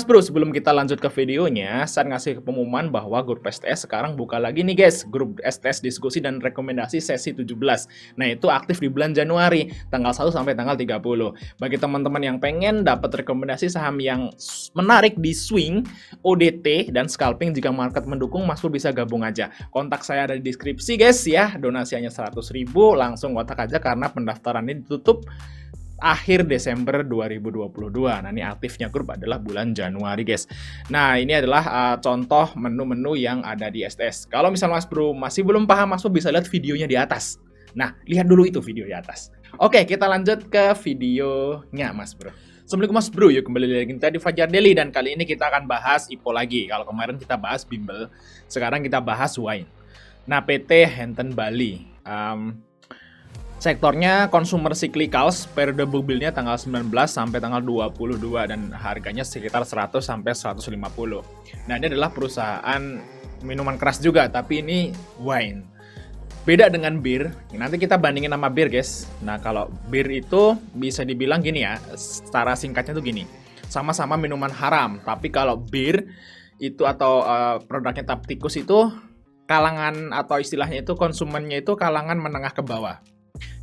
Mas Bro, sebelum kita lanjut ke videonya, saya ngasih pengumuman bahwa grup STS sekarang buka lagi nih guys, grup STS diskusi dan rekomendasi sesi 17. Nah, itu aktif di bulan Januari, tanggal 1 sampai tanggal 30. Bagi teman-teman yang pengen dapat rekomendasi saham yang menarik di swing, ODT, dan scalping jika market mendukung, Mas Bro bisa gabung aja. Kontak saya ada di deskripsi guys ya, donasi hanya 100.000, langsung kontak aja karena pendaftaran ini ditutup akhir Desember 2022. Nah, ini aktifnya grup adalah bulan Januari, guys. Nah, ini adalah contoh menu-menu yang ada di STS. Kalau misal Mas Bro masih belum paham, Mas Bro bisa lihat videonya di atas. Nah, lihat dulu itu video di atas. Oke, kita lanjut ke videonya, Mas Bro. Assalamualaikum Mas Bro, yuk kembali lagi kita di Fajar Daily, dan kali ini kita akan bahas IPO lagi. Kalau kemarin kita bahas bimbel, sekarang kita bahas wine. Nah, PT Henten Bali. Sektornya consumer cyclicals, periode bubilnya tanggal 19 sampai tanggal 22 dan harganya sekitar 100 sampai 150. Nah, ini adalah perusahaan minuman keras juga, tapi ini wine. Beda dengan bir, nanti kita bandingin sama bir, guys. Nah, kalau bir itu bisa dibilang gini ya, secara singkatnya tuh gini. Sama-sama minuman haram, tapi kalau bir itu atau produknya Taptikus itu kalangan atau istilahnya itu konsumennya itu kalangan menengah ke bawah.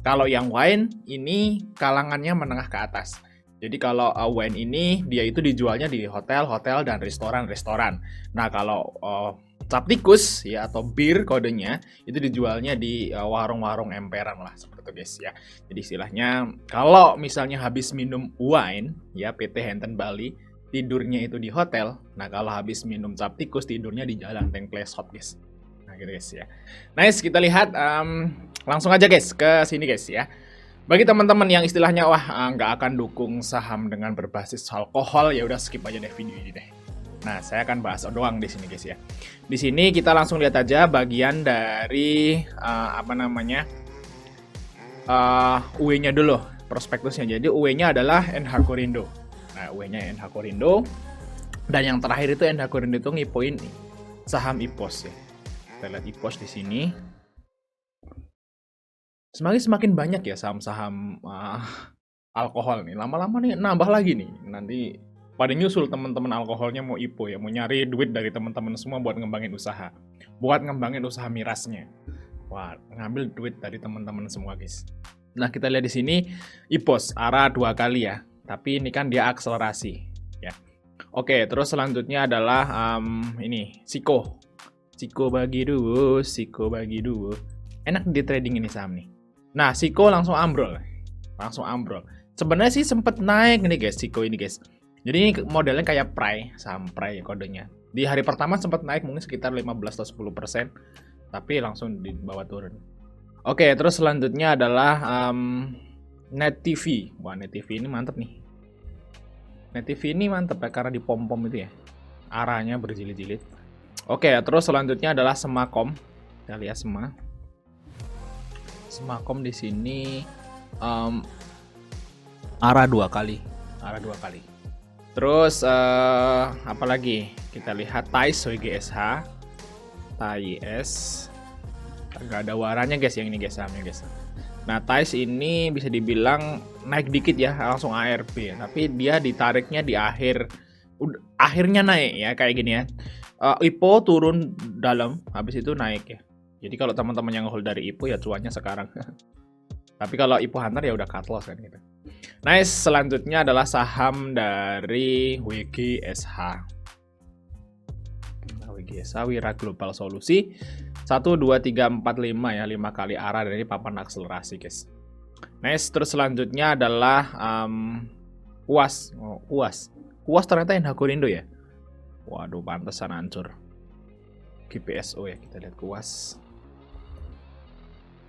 Kalau yang wine ini kalangannya menengah ke atas. Jadi kalau wine ini dia itu dijualnya di hotel-hotel dan restoran-restoran. Nah, kalau Taptikus ya atau bir kodenya itu dijualnya di warung-warung emperan lah seperti itu guys ya. Jadi istilahnya kalau misalnya habis minum wine ya PT Henten Bali tidurnya itu di hotel. Nah, kalau habis minum Taptikus tidurnya di jalan Tengklesot Hot guys. Nah, gitu guys ya. Nice, kita lihat langsung aja guys ke sini guys ya. Bagi teman-teman yang istilahnya wah nggak akan dukung saham dengan berbasis alkohol, ya udah skip aja deh video ini deh. Nah, saya akan bahas doang di sini guys ya. Di sini kita langsung lihat aja bagian dari UE-nya dulu, prospektusnya. Jadi UE-nya adalah NH Korindo. Nah, UE-nya NH Korindo. Dan yang terakhir itu NH Korindo itu ngipoin saham IPOS ya. Kita lihat IPOS di sini. Semakin banyak ya saham-saham alkohol nih. Lama-lama nih nambah lagi nih. Nanti pada nyusul teman-teman alkoholnya mau IPO ya, mau nyari duit dari teman-teman semua buat ngembangin usaha. Buat ngembangin usaha mirasnya. Wah, ngambil duit dari teman-teman semua, guys. Nah, kita lihat di sini IPOS arah 2 kali ya. Tapi ini kan dia akselerasi ya. Oke, terus selanjutnya adalah ini Siko. Siko bagi dua. Enak di trading ini saham nih. Nah, Siko langsung ambrol. Sebenarnya sih sempet naik nih guys, Siko ini guys. Jadi ini modelnya kayak Prai, saham Prai kodenya. Di hari pertama sempat naik mungkin sekitar 15 atau 10%, tapi langsung dibawa turun. Oke, terus selanjutnya adalah Net TV. Wah, Net TV ini mantep nih. Net TV ini mantep ya karena dipom-pom itu ya. Arahnya berjilid-jilid. Oke, terus selanjutnya adalah Semakom. Kita lihat Semakom di sini arah 2 kali. Terus apalagi? Kita lihat Thais WGSH. Thais. Agak ada warnanya guys yang ini guys sahamnya guys. Nah, Thais ini bisa dibilang naik dikit ya, langsung ARB. Tapi dia ditariknya di akhirnya naik ya kayak gini ya. IPO turun dalam, habis itu naik ya. Jadi kalau teman-teman yang hold dari IPO ya cuannya sekarang. Tapi kalau IPO Hunter ya udah cut loss kan gitu. Nice, selanjutnya adalah saham dari WGSH. WGSH Wira Global Solusi 1 2 3 4 5 ya, 5 kali arah dari papan akselerasi guys. Nice, terus selanjutnya adalah UAS. UAS ternyata NH Korindo ya. Waduh, pantesan hancur. GPSO ya, kita lihat UAS.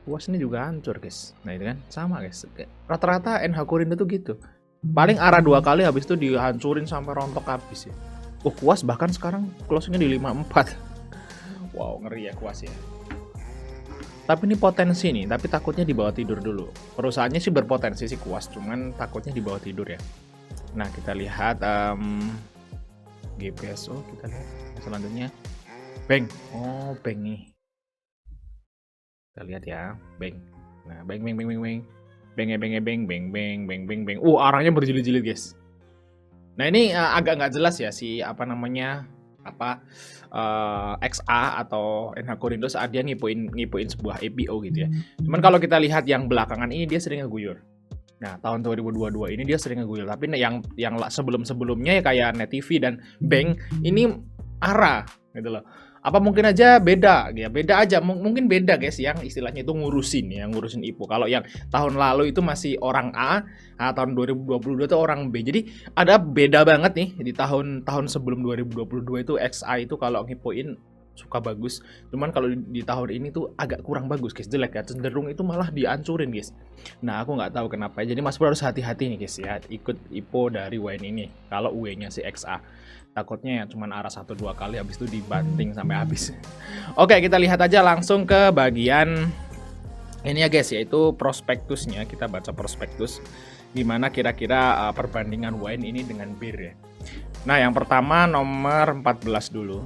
UAS ini juga hancur guys. Nah itu kan sama guys. Rata-rata NH Korindo tuh gitu. Paling arah 2 kali habis itu dihancurin sampai rontok habis ya. UAS bahkan sekarang closingnya di 54. Wow, ngeri ya UAS ya. Tapi ini potensi nih, tapi takutnya dibawa tidur dulu. Perusahaannya sih berpotensi sih UAS, cuman takutnya dibawa tidur ya. Nah, kita lihat GPSO, kita lihat selanjutnya Bank. Oh, Bank nih. Kita lihat ya, Bank. Nah, Bank. Arahnya berjilid-jilid, guys. Nah ini agak nggak jelas ya si apa namanya apa XA atau NH Korindo saat dia ngipuin sebuah IPO gitu ya. Cuman kalau kita lihat yang belakangan ini dia sering ngeguyur. Nah, tahun 2022 ini dia sering ngeguyur, tapi sebelum-sebelumnya ya kayak Net TV dan Bank ini arah gitu loh. Apa mungkin aja beda ya, beda aja. Mungkin beda guys yang istilahnya itu ngurusin IPO. Kalau yang tahun lalu itu masih orang A, nah tahun 2022 itu orang B. Jadi ada beda banget nih di tahun sebelum 2022 itu XA itu kalau ngipoin suka bagus. Cuman kalau di tahun ini tuh agak kurang bagus guys, jelek ya. Cenderung itu malah dihancurin guys. Nah, aku nggak tahu kenapa. Jadi Mas Bro harus hati-hati nih guys ya, ikut IPO dari WIN ini. Kalau UE-nya si XA. Takutnya ya cuma arah 1-2 kali habis itu dibanting sampai habis. Oke, kita lihat aja langsung ke bagian ini ya guys, yaitu prospektusnya. Kita baca prospektus gimana kira-kira perbandingan WIN ini dengan BIR ya. Nah, yang pertama nomor 14 dulu.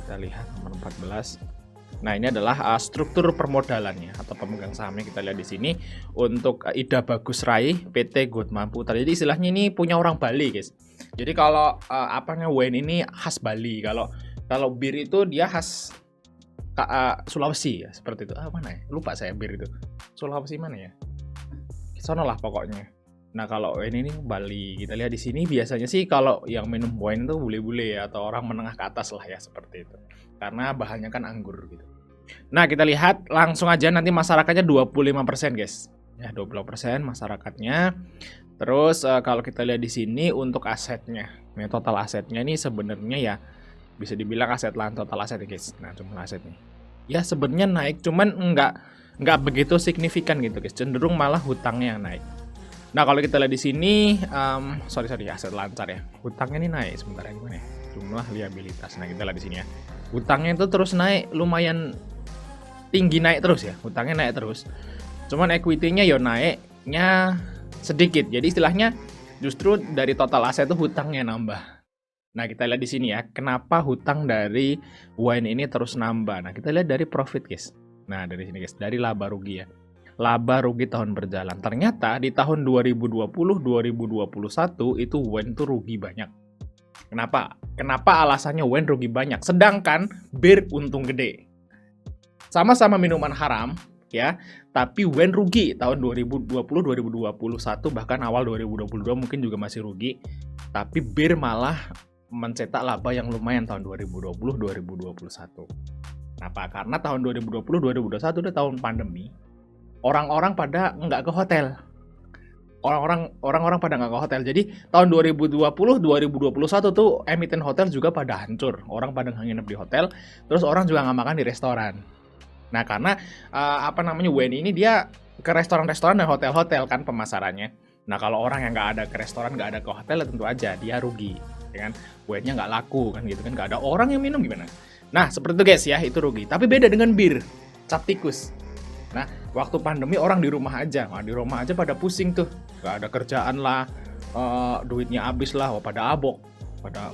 Kita lihat nomor 14. Nah, ini adalah struktur permodalannya atau pemegang sahamnya. Kita lihat di sini untuk Ida Bagus Rai PT Gotma Putra. Jadi istilahnya ini punya orang Bali, guys. Jadi kalau WIN ini khas Bali. Kalau BIR itu dia khas Sulawesi ya, seperti itu. Mana ya? Lupa saya BIR itu. Sulawesi mana ya? Sono lah pokoknya. Nah, kalau WIN ini Bali. Kita lihat di sini biasanya sih kalau yang minum WIN itu bule-bule ya, atau orang menengah ke atas lah ya, seperti itu. Karena bahannya kan anggur gitu. Nah, kita lihat langsung aja nanti masyarakatnya 25% guys. Ya, 20% masyarakatnya. Terus kalau kita lihat di sini untuk asetnya. Nah, total asetnya ini sebenarnya ya bisa dibilang aset lah, total aset ya guys. Nah, cuma asetnya. Ya sebenarnya naik, cuman nggak begitu signifikan gitu guys. Cenderung malah hutangnya yang naik. Nah, kalau kita lihat di sini, sorry aset lancar ya. Hutangnya ini naik sebentar ya, gimana ya? Jumlah liabilitas. Nah, kita lihat di sini ya. Hutangnya itu terus naik, lumayan tinggi naik terus ya. Hutangnya naik terus. Cuman equity-nya ya naiknya sedikit. Jadi istilahnya justru dari total aset itu hutangnya nambah. Nah, kita lihat di sini ya. Kenapa hutang dari WIN ini terus nambah? Nah, kita lihat dari profit guys. Nah, dari sini guys, dari laba rugi ya. Laba rugi tahun berjalan. Ternyata di tahun 2020-2021 itu WIN tuh rugi banyak. Kenapa? Kenapa alasannya WIN rugi banyak? Sedangkan BIR untung gede. Sama-sama minuman haram, ya, tapi WIN rugi tahun 2020-2021, bahkan awal 2022 mungkin juga masih rugi. Tapi BIR malah mencetak laba yang lumayan tahun 2020-2021. Kenapa? Karena tahun 2020-2021 itu tahun pandemi. Orang-orang pada nggak ke hotel. Orang-orang pada nggak ke hotel. Jadi tahun 2020-2021 tuh emiten hotel juga pada hancur. Orang pada nginep di hotel, terus orang juga nggak makan di restoran. Nah, karena WIN ini dia ke restoran-restoran dan hotel-hotel kan pemasarannya. Nah, kalau orang yang nggak ada ke restoran, nggak ada ke hotel, tentu aja dia rugi. Ya kan? WIN-nya nggak laku kan gitu kan, nggak ada orang yang minum gimana. Nah, seperti itu guys ya, itu rugi. Tapi beda dengan BIR, cap tikus. Nah, waktu pandemi orang di rumah aja. Nah, di rumah aja pada pusing tuh. Nggak ada kerjaan lah, duitnya habis lah, pada abok,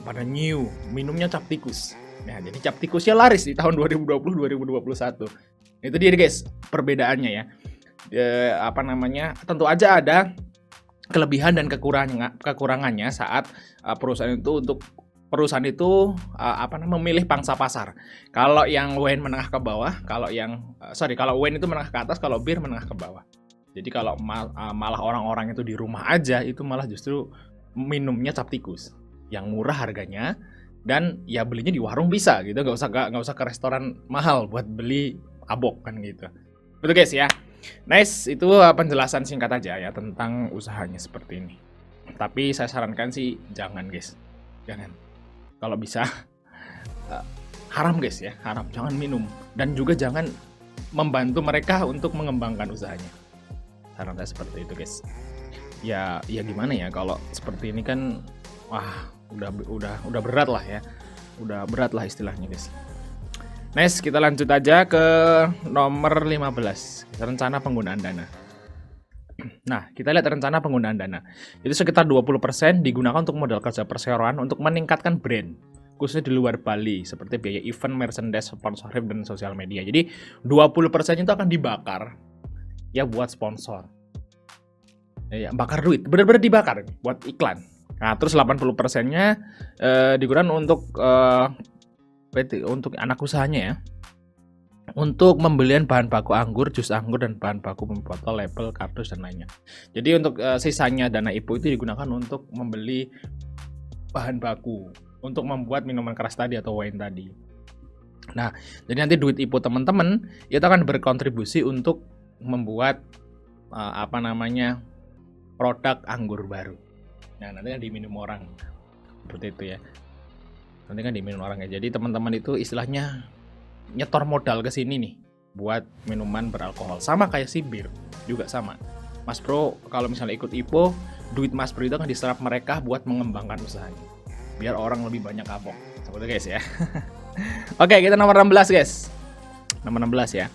pada new, minumnya cap tikus. Nah, jadi cap tikusnya laris di tahun 2020-2021. Itu dia guys, perbedaannya ya. Tentu aja ada kelebihan dan kekurangannya saat perusahaan itu memilih pangsa pasar. Kalau yang WIN menengah ke bawah, kalau WIN itu menengah ke atas, kalau BIR menengah ke bawah. Jadi kalau malah orang-orang itu di rumah aja, itu malah justru minumnya cap tikus. Yang murah harganya, dan ya belinya di warung bisa gitu, nggak usah ke restoran mahal buat beli abok kan gitu. Betul guys ya. Nice, itu penjelasan singkat aja ya tentang usahanya seperti ini. Tapi saya sarankan sih jangan guys, jangan. Kalau bisa haram guys ya, haram, jangan minum dan juga jangan membantu mereka untuk mengembangkan usahanya. Saran saya seperti itu guys. Ya gimana ya, kalau seperti ini kan wah udah berat lah ya. Udah berat lah istilahnya guys. Next, kita lanjut aja ke nomor 15, rencana penggunaan dana. Nah, kita lihat rencana penggunaan dana. Itu sekitar 20% digunakan untuk modal kerja perseroan untuk meningkatkan brand, khususnya di luar Bali, seperti biaya event, merchandise, sponsorship, dan sosial media. Jadi 20% itu akan dibakar ya buat sponsor. Ya, bakar duit, benar-benar dibakar buat iklan. Nah, terus 80%-nya digunakan untuk untuk anak usahanya ya. Untuk pembelian bahan baku anggur, jus anggur, dan bahan baku botol, label, kardus, dan lainnya. Jadi untuk sisanya dana IPO itu digunakan untuk membeli bahan baku untuk membuat minuman keras tadi atau wine tadi. Nah, jadi nanti duit IPO teman-teman itu akan berkontribusi untuk membuat produk anggur baru. Nah, nanti kan diminum orang seperti itu ya. Nanti kan diminum orang ya. Jadi teman-teman itu istilahnya nyetor modal ke sini nih buat minuman beralkohol. Sama kayak si bir juga sama. Mas Bro kalau misalnya ikut IPO, duit Mas Bro itu akan diserap mereka buat mengembangkan usahanya. Biar orang lebih banyak kapok. Seperti guys ya. Oke, kita nomor 16 guys. Nomor 16 ya.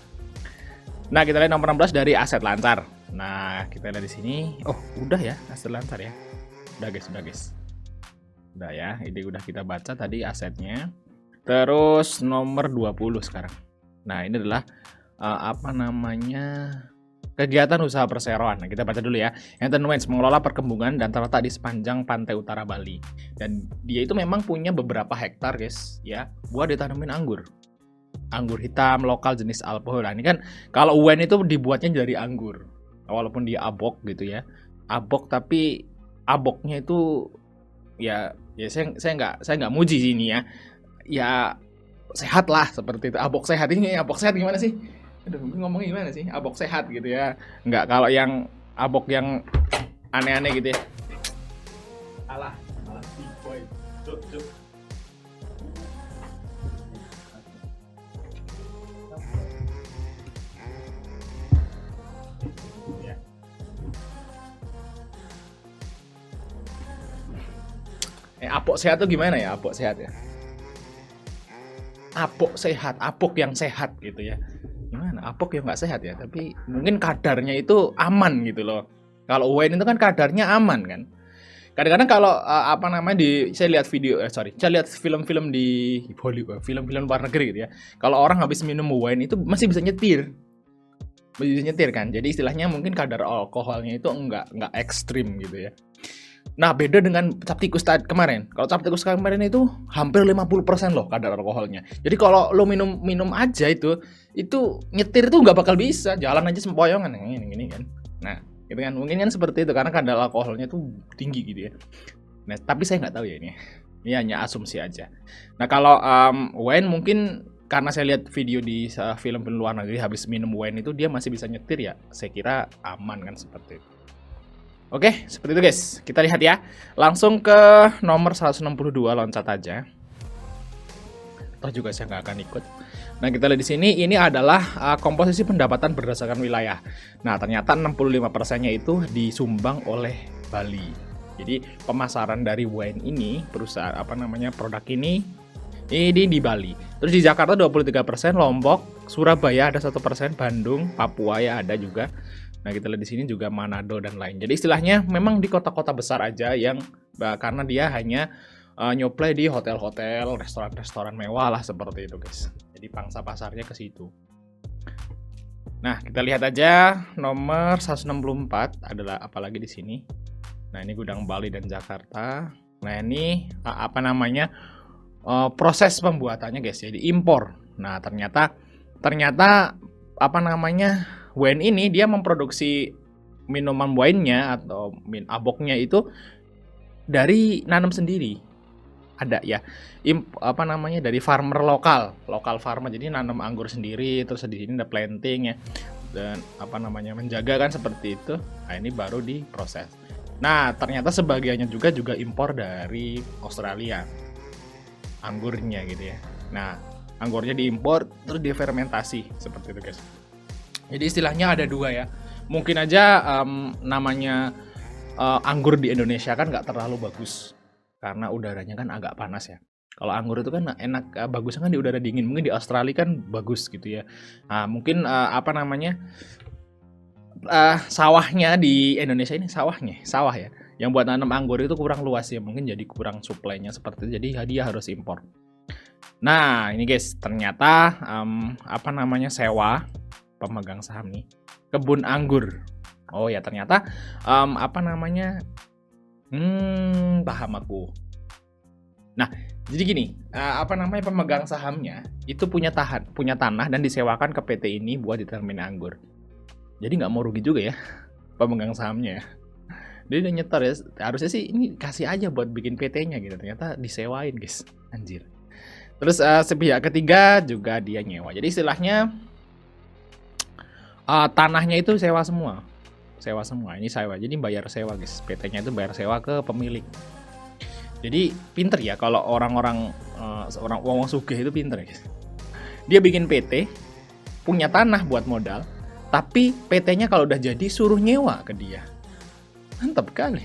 Nah, kita lihat nomor 16 dari Aset Lancar. Nah, kita lihat di sini. Oh, udah ya Aset Lancar ya. Udah guys. Udah ya. Ini udah kita baca tadi asetnya. Terus nomor 20 sekarang. Nah, ini adalah kegiatan usaha perseroan. Nah, kita baca dulu ya. Hampton Wines mengelola perkebunan dan terletak di sepanjang pantai utara Bali. Dan dia itu memang punya beberapa hektar, guys, ya, buat ditanemin anggur. Anggur hitam lokal jenis Alpoho. Nah, ini kan kalau wine itu dibuatnya dari anggur. Walaupun dia abok gitu ya. Abok, tapi aboknya itu ya saya nggak muji sini ya. Ya sehat lah seperti itu. Abok sehat ini, abok sehat gimana sih? Aduh, ngomongnya gimana sih? Abok sehat gitu ya. Nggak kalau yang abok yang aneh-aneh gitu ya. Alah boy. Cuk. Apok sehat tuh gimana ya? Apok sehat ya? Apok sehat, apok yang sehat gitu ya. Gimana? Apok yang nggak sehat ya, tapi mungkin kadarnya itu aman gitu loh. Kalau wine itu kan kadarnya aman kan. Kadang-kadang kalau saya lihat saya lihat film-film di Hollywood, film-film luar negeri gitu ya. Kalau orang habis minum wine itu masih bisa nyetir. Masih bisa nyetir kan. Jadi istilahnya mungkin kadar alkoholnya itu enggak ekstrim gitu ya. Nah, beda dengan cap tikus kemarin. Kalau cap tikus kemarin itu hampir 50% loh kadar alkoholnya. Jadi kalau lo minum aja itu nyetir itu nggak bakal bisa. Jalan aja sempoyongan ini kan. Nah, gitu kan. Mungkin kan seperti itu karena kadar alkoholnya itu tinggi gitu ya. Nah, tapi saya nggak tahu ya ini. Ini hanya asumsi aja. Nah, kalau wine mungkin karena saya lihat video di film-film luar negeri habis minum wine itu dia masih bisa nyetir ya. Saya kira aman kan seperti itu. Oke, seperti itu guys. Kita lihat ya. Langsung ke nomor 162, loncat aja. Toh juga saya nggak akan ikut. Nah, kita lihat di sini ini adalah komposisi pendapatan berdasarkan wilayah. Nah, ternyata 65%-nya itu disumbang oleh Bali. Jadi, pemasaran dari wine ini, produk ini di Bali. Terus di Jakarta 23%, Lombok, Surabaya ada 1%, Bandung, Papua ya ada juga. Nah, kita lihat di sini juga Manado dan lain. Jadi istilahnya memang di kota-kota besar aja yang karena dia hanya nyuplai di hotel-hotel, restoran-restoran mewah lah seperti itu, guys. Jadi pangsa pasarnya ke situ. Nah, kita lihat aja nomor 164 adalah apalagi di sini. Nah, ini gudang Bali dan Jakarta. Nah, ini proses pembuatannya, guys. Jadi impor. Nah, ternyata wine ini dia memproduksi minuman wine-nya atau aboknya itu dari nanam sendiri. Ada ya. Dari farmer lokal farmer. Jadi nanam anggur sendiri, terus di sini ada planting ya. Dan menjaga kan seperti itu. Nah, ini baru diproses. Nah, ternyata sebagiannya juga impor dari Australia. Anggurnya gitu ya. Nah, anggurnya diimpor terus difermentasi seperti itu, guys. Jadi istilahnya ada dua ya. Mungkin aja anggur di Indonesia kan nggak terlalu bagus karena udaranya kan agak panas ya. Kalau anggur itu kan enak, bagusnya kan di udara dingin. Mungkin di Australia kan bagus gitu ya. Nah, mungkin sawahnya di Indonesia ini sawah ya. Yang buat nanam anggur itu kurang luas ya. Mungkin jadi kurang suplainya seperti itu. Jadi dia harus impor. Nah, ini guys, ternyata sewa pemegang saham nih kebun anggur. Oh ya, ternyata Paham aku. Nah, jadi gini, pemegang sahamnya itu punya tanah dan disewakan ke PT ini buat ditermin anggur. Jadi nggak mau rugi juga ya pemegang sahamnya ya. Dia udah nyetor ya, harusnya sih ini kasih aja buat bikin PT-nya gitu, ternyata disewain guys, anjir. Terus sepihak ketiga juga dia nyewa. Jadi istilahnya tanahnya itu sewa semua. Ini sewa. Jadi bayar sewa guys. PT-nya itu bayar sewa ke pemilik. Jadi pinter ya kalau orang-orang seorang wong sugih itu pinter guys. Dia bikin PT, punya tanah buat modal, tapi PT-nya kalau udah jadi suruh nyewa ke dia. Mantap kali.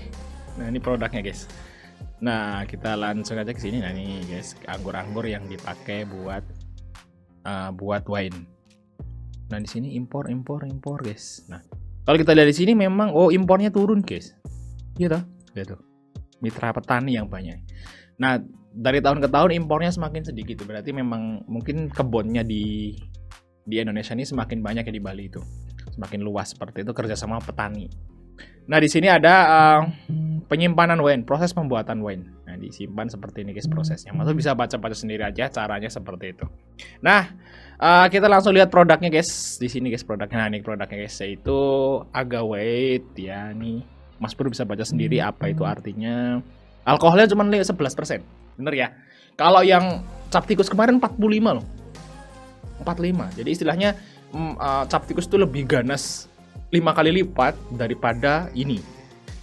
Nah, ini produknya guys. Nah, kita langsung aja ke sini. Nah, ini guys, anggur-anggur yang dipakai buat wine. Nah, di sini impor guys. Nah, kalau kita lihat di sini memang impornya turun guys. Iya toh? Lihat tuh. Mitra petani yang banyak. Nah, dari tahun ke tahun impornya semakin sedikit. Berarti memang mungkin kebunnya di Indonesia ini semakin banyak ya di Bali itu. Semakin luas seperti itu kerjasama petani. Nah, di sini ada penyimpanan wine, proses pembuatan wine. Nah, disimpan seperti ini guys prosesnya. Mas bisa baca-baca sendiri aja caranya seperti itu. Nah, kita langsung lihat produknya guys. Di sini guys produknya. Nah, ini produknya guys yaitu Agaweit ya nih. Mas Pur bisa baca sendiri apa itu artinya. Alkoholnya cuma 11%. Bener ya? Kalau yang cap tikus kemarin 45 loh. 45. Jadi istilahnya cap tikus itu lebih ganas 5 kali lipat daripada ini.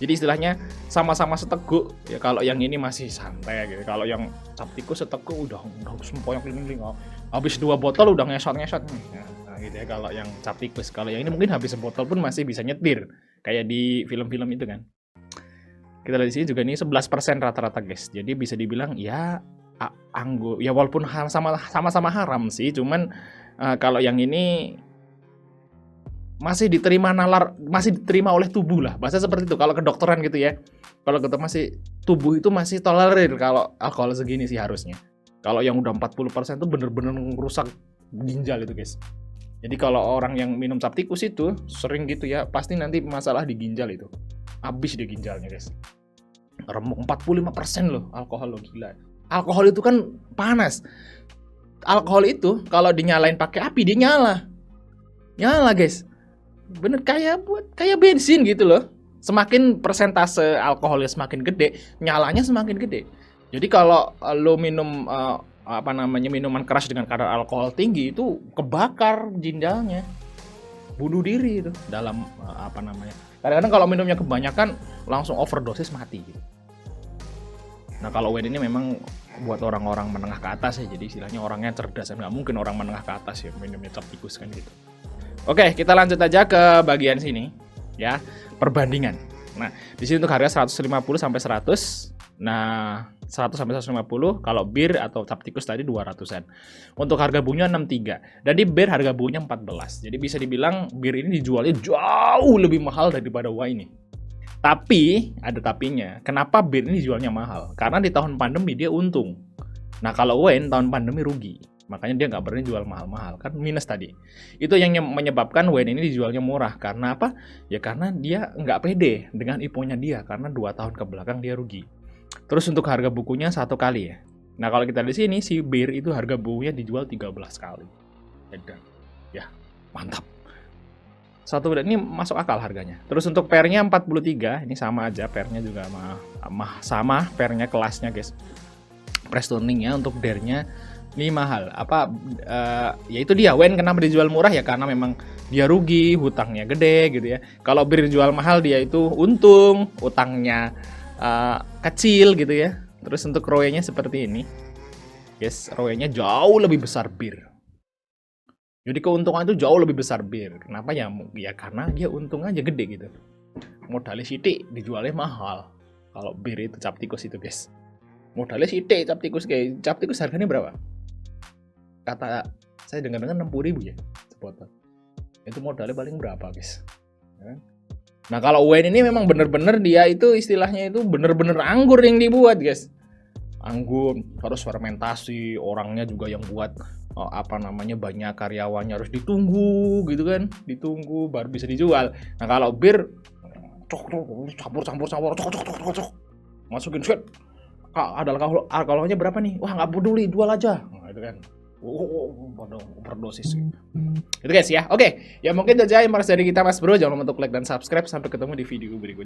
Jadi istilahnya sama-sama seteguk ya, kalau yang ini masih santai gitu. Kalau yang cap tikus seteguk udah sempoyok keliling-keliling. Habis 2 botol udah ngesot-ngesot. Nah, gitu ya kalau yang cap tikus. Kalau yang ini mungkin habis sebotol pun masih bisa nyetir kayak di film-film itu kan. Kita lihat di sini juga ini 11% rata-rata guys. Jadi bisa dibilang ya anggur ya walaupun sama-sama haram sih, cuman kalau yang ini masih diterima oleh tubuh lah, bahasa seperti itu kalau kedokteran gitu ya. Kalau kita tubuh itu masih tolerir kalau alkohol segini sih harusnya. Kalau yang udah 40% itu bener-bener merusak ginjal itu guys. Jadi kalau orang yang minum cap tikus itu sering gitu ya, pasti nanti masalah di ginjal itu. Habis di ginjalnya guys. Remuk 45% loh alkohol lo, gila. Alkohol itu kan panas. Alkohol itu kalau dinyalain pakai api dia nyala guys. Bener kayak bensin gitu loh. Semakin persentase alkoholnya semakin gede, nyalanya semakin gede. Jadi kalau lo minum minuman keras dengan kadar alkohol tinggi itu kebakar ginjalnya, bunuh diri itu dalam Kadang-kadang kalau minumnya kebanyakan langsung overdosis mati gitu. Nah kalau wine ini memang buat orang-orang menengah ke atas ya, jadi istilahnya orangnya cerdas, nggak mungkin orang menengah ke atas ya minumnya cap tikus kan gitu. Oke, kita lanjut aja ke bagian sini ya, perbandingan. Nah, di sini untuk harga 150 sampai 100. Nah, 100 sampai 150 kalau bir atau cap tikus tadi 200-an. Untuk harga bunya 63. Dan di bir harga bunya 14. Jadi bisa dibilang bir ini dijualnya jauh lebih mahal daripada wine ini. Tapi, ada tapinya. Kenapa bir ini dijualnya mahal? Karena di tahun pandemi dia untung. Nah, kalau wine tahun pandemi rugi. Makanya dia nggak berani jual mahal-mahal, kan minus tadi. Itu yang menyebabkan wine ini dijualnya murah. Karena apa? Ya karena dia nggak pede dengan IPO-nya dia, karena 2 tahun ke belakang dia rugi. Terus untuk harga bukunya 1 kali ya. Nah kalau kita di sini si bir itu harga bukunya dijual 13 kali. Ya mantap. Ini masuk akal harganya. Terus untuk pernya 43, ini sama aja, pernya juga sama pernya kelasnya guys. Press turningnya untuk dernya ini mahal. Ya itu dia wine kenapa dijual murah ya karena memang dia rugi, hutangnya gede gitu ya. Kalau bir dijual mahal dia itu untung, utangnya kecil gitu ya. Terus untuk ROE-nya seperti ini. Guys, ROE-nya jauh lebih besar bir. Jadi keuntungan itu jauh lebih besar bir. Kenapa ya? Ya karena dia untung aja gede gitu. Modalnya sidik dijualnya mahal. Kalau bir itu cap tikus itu guys. Modalnya sidik cap tikus kayak cap tikus harganya berapa? Kata saya dengar-dengar 60.000 ya sebotol. Itu modalnya paling berapa guys? Nah kalau wine ini memang bener-bener dia itu istilahnya itu bener-bener anggur yang dibuat guys. Anggur harus fermentasi, orangnya juga yang buat banyak karyawannya, harus ditunggu gitu kan, baru bisa dijual. Nah kalau bir campur cok. masukin set. Ada alkoholnya berapa nih? Wah, nggak peduli, jual aja. Nah, itu kan. Overdosis. Itu guys ya. Oke, ya mungkin itu aja yang dari kita Mas Bro. Jangan lupa untuk like dan subscribe. Sampai ketemu di video berikutnya.